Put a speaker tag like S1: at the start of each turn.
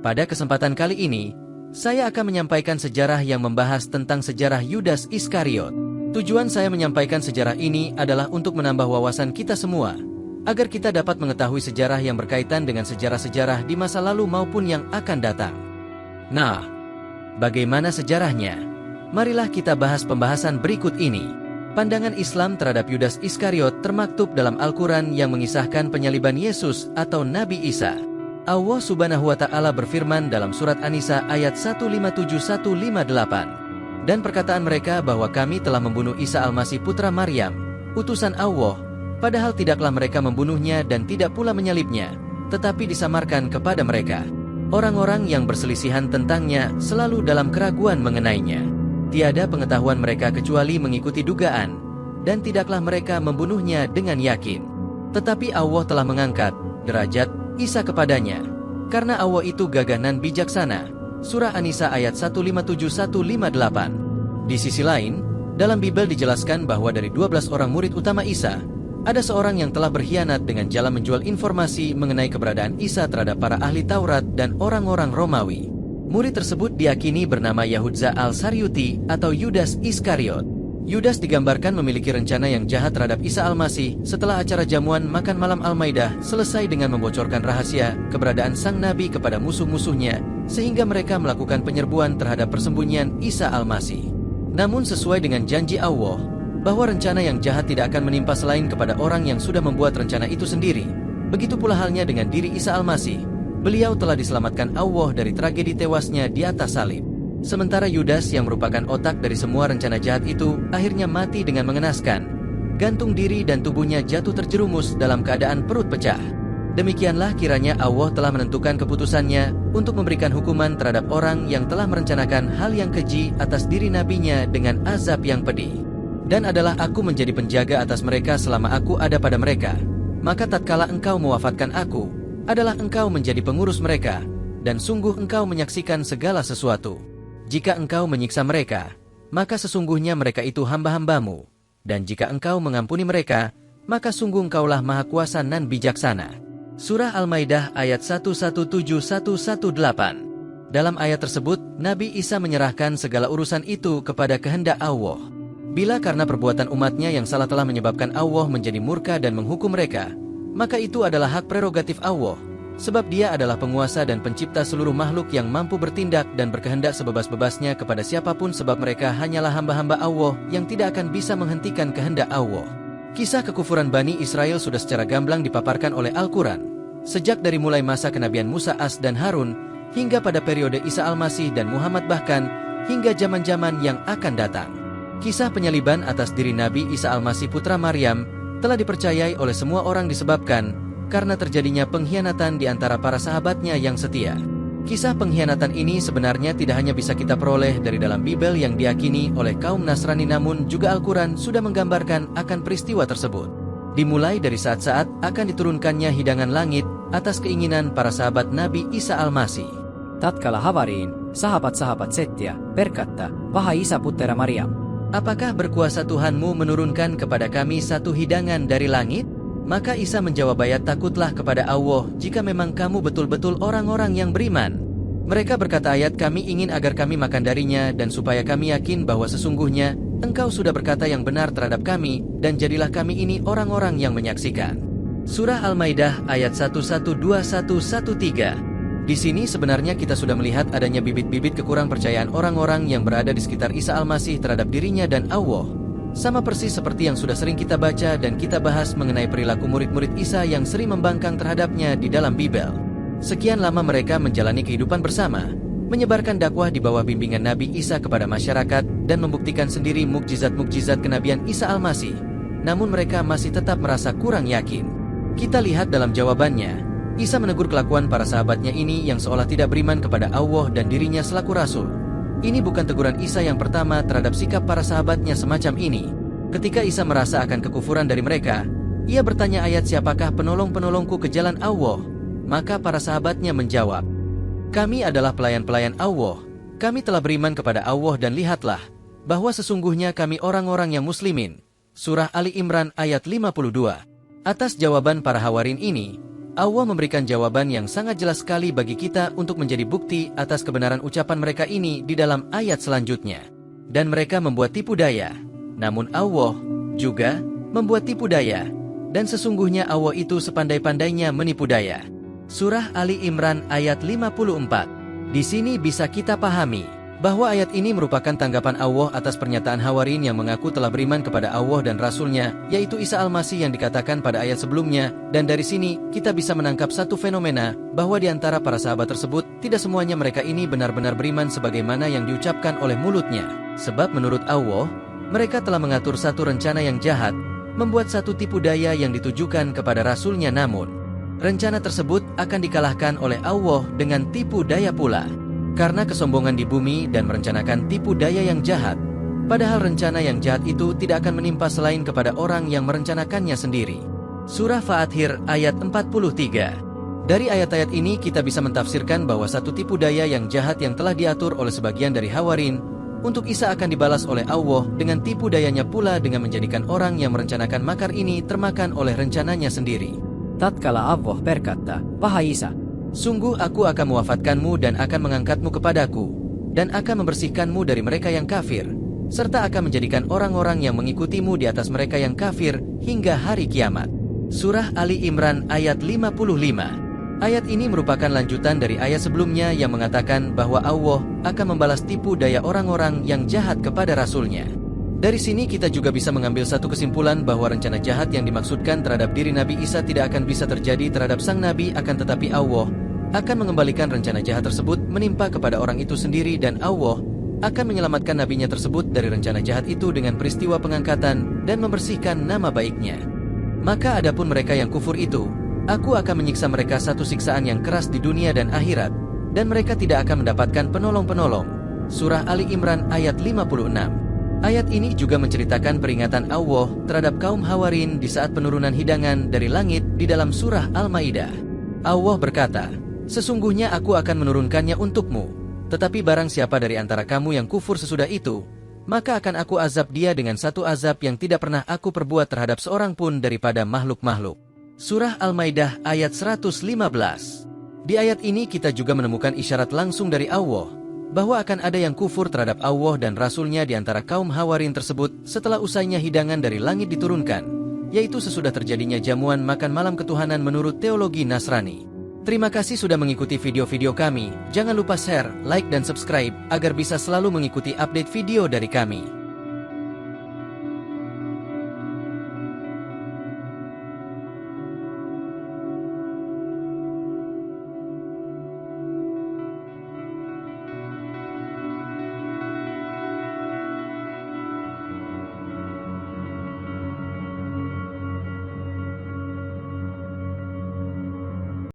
S1: Pada kesempatan kali ini, saya akan menyampaikan sejarah yang membahas tentang sejarah Yudas Iskariot. Tujuan saya menyampaikan sejarah ini adalah untuk menambah wawasan kita semua, agar kita dapat mengetahui sejarah yang berkaitan dengan sejarah-sejarah di masa lalu maupun yang akan datang. Nah, bagaimana sejarahnya? Marilah kita bahas pembahasan berikut ini. Pandangan Islam terhadap Yudas Iskariot termaktub dalam Al-Quran yang mengisahkan penyaliban Yesus atau Nabi Isa. Allah Subhanahu wa Ta'ala berfirman dalam surat An-Nisa ayat 157-158. Dan perkataan mereka bahwa kami telah membunuh Isa Al-Masih putra Maryam, utusan Allah, padahal tidaklah mereka membunuhnya dan tidak pula menyalibnya, tetapi disamarkan kepada mereka. Orang-orang yang berselisihan tentangnya selalu dalam keraguan mengenainya. Tiada pengetahuan mereka kecuali mengikuti dugaan, dan tidaklah mereka membunuhnya dengan yakin. Tetapi Allah telah mengangkat derajat Isa kepadanya, karena Allah itu gagah dan bijaksana. Surah An-Nisa ayat 157-158. Di sisi lain, dalam Bible dijelaskan bahwa dari 12 orang murid utama Isa, ada seorang yang telah berkhianat dengan jalan menjual informasi mengenai keberadaan Isa terhadap para ahli Taurat dan orang-orang Romawi. Murid tersebut diyakini bernama Yahudza Al-Saryuti atau Yudas Iskariot. Yudas digambarkan memiliki rencana yang jahat terhadap Isa Al-Masih setelah acara jamuan makan malam Al-Maidah selesai dengan membocorkan rahasia keberadaan sang Nabi kepada musuh-musuhnya, sehingga mereka melakukan penyerbuan terhadap persembunyian Isa Al-Masih. Namun sesuai dengan janji Allah, bahwa rencana yang jahat tidak akan menimpa selain kepada orang yang sudah membuat rencana itu sendiri. Begitu pula halnya dengan diri Isa Al-Masih. Beliau telah diselamatkan Allah dari tragedi tewasnya di atas salib. Sementara Yudas yang merupakan otak dari semua rencana jahat itu akhirnya mati dengan mengenaskan. Gantung diri dan tubuhnya jatuh terjerumus dalam keadaan perut pecah. Demikianlah kiranya Allah telah menentukan keputusannya untuk memberikan hukuman terhadap orang yang telah merencanakan hal yang keji atas diri nabinya dengan azab yang pedih. Dan adalah aku menjadi penjaga atas mereka selama aku ada pada mereka. Maka tatkala engkau mewafatkan aku, adalah engkau menjadi pengurus mereka, dan sungguh engkau menyaksikan segala sesuatu. Jika engkau menyiksa mereka, maka sesungguhnya mereka itu hamba-hambamu. Dan jika engkau mengampuni mereka, maka sungguh engkaulah maha kuasa dan bijaksana. Surah Al-Maidah ayat 117-118. Dalam ayat tersebut, Nabi Isa menyerahkan segala urusan itu kepada kehendak Allah. Bila karena perbuatan umatnya yang salah telah menyebabkan Allah menjadi murka dan menghukum mereka, maka itu adalah hak prerogatif Allah. Sebab dia adalah penguasa dan pencipta seluruh makhluk yang mampu bertindak dan berkehendak sebebas-bebasnya kepada siapapun, sebab mereka hanyalah hamba-hamba Allah yang tidak akan bisa menghentikan kehendak Allah. Kisah kekufuran Bani Israel sudah secara gamblang dipaparkan oleh Al-Quran. Sejak dari mulai masa kenabian Musa As dan Harun, hingga pada periode Isa Al-Masih dan Muhammad, bahkan hingga zaman-zaman yang akan datang. Kisah penyaliban atas diri Nabi Isa Al-Masih putra Maryam telah dipercayai oleh semua orang disebabkan karena terjadinya pengkhianatan di antara para sahabatnya yang setia. Kisah pengkhianatan ini sebenarnya tidak hanya bisa kita peroleh dari dalam Bible yang diyakini oleh kaum Nasrani, namun juga Al-Quran sudah menggambarkan akan peristiwa tersebut. Dimulai dari saat-saat akan diturunkannya hidangan langit atas keinginan para sahabat Nabi Isa Al-Masih.
S2: Tatkala Havarin, sahabat-sahabat setia, berkata, "Wahai Isa putra Maryam,
S1: apakah berkuasa Tuhanmu menurunkan kepada kami satu hidangan dari langit?" Maka Isa menjawab, takutlah kepada Allah jika memang kamu betul-betul orang-orang yang beriman. Mereka berkata, kami ingin agar kami makan darinya dan supaya kami yakin bahwa sesungguhnya engkau sudah berkata yang benar terhadap kami, dan jadilah kami ini orang-orang yang menyaksikan. Surah Al-Maidah ayat 112-113. Di sini sebenarnya kita sudah melihat adanya bibit-bibit kekurangpercayaan orang-orang yang berada di sekitar Isa Al-Masih terhadap dirinya dan Allah. Sama persis seperti yang sudah sering kita baca dan kita bahas mengenai perilaku murid-murid Isa yang sering membangkang terhadapnya di dalam Bible. Sekian lama mereka menjalani kehidupan bersama, menyebarkan dakwah di bawah bimbingan Nabi Isa kepada masyarakat, dan membuktikan sendiri mukjizat-mukjizat kenabian Isa Al-Masih. Namun mereka masih tetap merasa kurang yakin. Kita lihat dalam jawabannya, Isa menegur kelakuan para sahabatnya ini yang seolah tidak beriman kepada Allah dan dirinya selaku Rasul. Ini bukan teguran Isa yang pertama terhadap sikap para sahabatnya semacam ini. Ketika Isa merasa akan kekufuran dari mereka, ia bertanya, siapakah penolong-penolongku ke jalan Allah? Maka para sahabatnya menjawab, kami adalah pelayan-pelayan Allah. Kami telah beriman kepada Allah dan lihatlah, bahwa sesungguhnya kami orang-orang yang muslimin. Surah Ali Imran ayat 52. Atas jawaban para Hawarin ini, Allah memberikan jawaban yang sangat jelas sekali bagi kita untuk menjadi bukti atas kebenaran ucapan mereka ini di dalam ayat selanjutnya. Dan mereka membuat tipu daya. Namun Allah juga membuat tipu daya. Dan sesungguhnya Allah itu sepandai-pandainya menipu daya. Surah Ali Imran ayat 54. Di sini bisa kita pahami bahwa ayat ini merupakan tanggapan Allah atas pernyataan Hawarin yang mengaku telah beriman kepada Allah dan Rasul-Nya, yaitu Isa Al-Masih yang dikatakan pada ayat sebelumnya. Dan dari sini, kita bisa menangkap satu fenomena, bahwa di antara para sahabat tersebut, tidak semuanya mereka ini benar-benar beriman sebagaimana yang diucapkan oleh mulutnya. Sebab menurut Allah, mereka telah mengatur satu rencana yang jahat, membuat satu tipu daya yang ditujukan kepada Rasul-Nya, namun rencana tersebut akan dikalahkan oleh Allah dengan tipu daya pula. Karena kesombongan di bumi dan merencanakan tipu daya yang jahat. Padahal rencana yang jahat itu tidak akan menimpa selain kepada orang yang merencanakannya sendiri. Surah Fathir ayat 43. Dari ayat-ayat ini kita bisa mentafsirkan bahwa satu tipu daya yang jahat yang telah diatur oleh sebagian dari Hawarin untuk Isa akan dibalas oleh Allah dengan tipu dayanya pula dengan menjadikan orang yang merencanakan makar ini termakan oleh rencananya sendiri.
S2: Tatkala Allah berkata, "Wahai Isa,
S1: sungguh aku akan mewafatkanmu dan akan mengangkatmu kepadaku, dan akan membersihkanmu dari mereka yang kafir, serta akan menjadikan orang-orang yang mengikutimu di atas mereka yang kafir hingga hari kiamat." Surah Ali Imran ayat 55. Ayat ini merupakan lanjutan dari ayat sebelumnya yang mengatakan bahwa Allah akan membalas tipu daya orang-orang yang jahat kepada Rasul-Nya. Dari sini kita juga bisa mengambil satu kesimpulan bahwa rencana jahat yang dimaksudkan terhadap diri Nabi Isa tidak akan bisa terjadi terhadap sang Nabi, akan tetapi Allah akan mengembalikan rencana jahat tersebut menimpa kepada orang itu sendiri, dan Allah akan menyelamatkan nabinya tersebut dari rencana jahat itu dengan peristiwa pengangkatan dan membersihkan nama baiknya. Maka adapun mereka yang kufur itu, aku akan menyiksa mereka satu siksaan yang keras di dunia dan akhirat, dan mereka tidak akan mendapatkan penolong-penolong. Surah Ali Imran ayat 56. Ayat ini juga menceritakan peringatan Allah terhadap kaum Hawarin di saat penurunan hidangan dari langit di dalam surah Al-Maidah. Allah berkata, "Sesungguhnya aku akan menurunkannya untukmu, tetapi barang siapa dari antara kamu yang kufur sesudah itu, maka akan aku azab dia dengan satu azab yang tidak pernah aku perbuat terhadap seorang pun daripada makhluk-makhluk." Surah Al-Maidah ayat 115. Di ayat ini kita juga menemukan isyarat langsung dari Allah bahwa akan ada yang kufur terhadap Allah dan Rasul-Nya di antara kaum Hawarin tersebut setelah usainya hidangan dari langit diturunkan, yaitu sesudah terjadinya jamuan makan malam ketuhanan menurut teologi Nasrani. Terima kasih sudah mengikuti video-video kami. Jangan lupa share, like, dan subscribe agar bisa selalu mengikuti update video dari kami.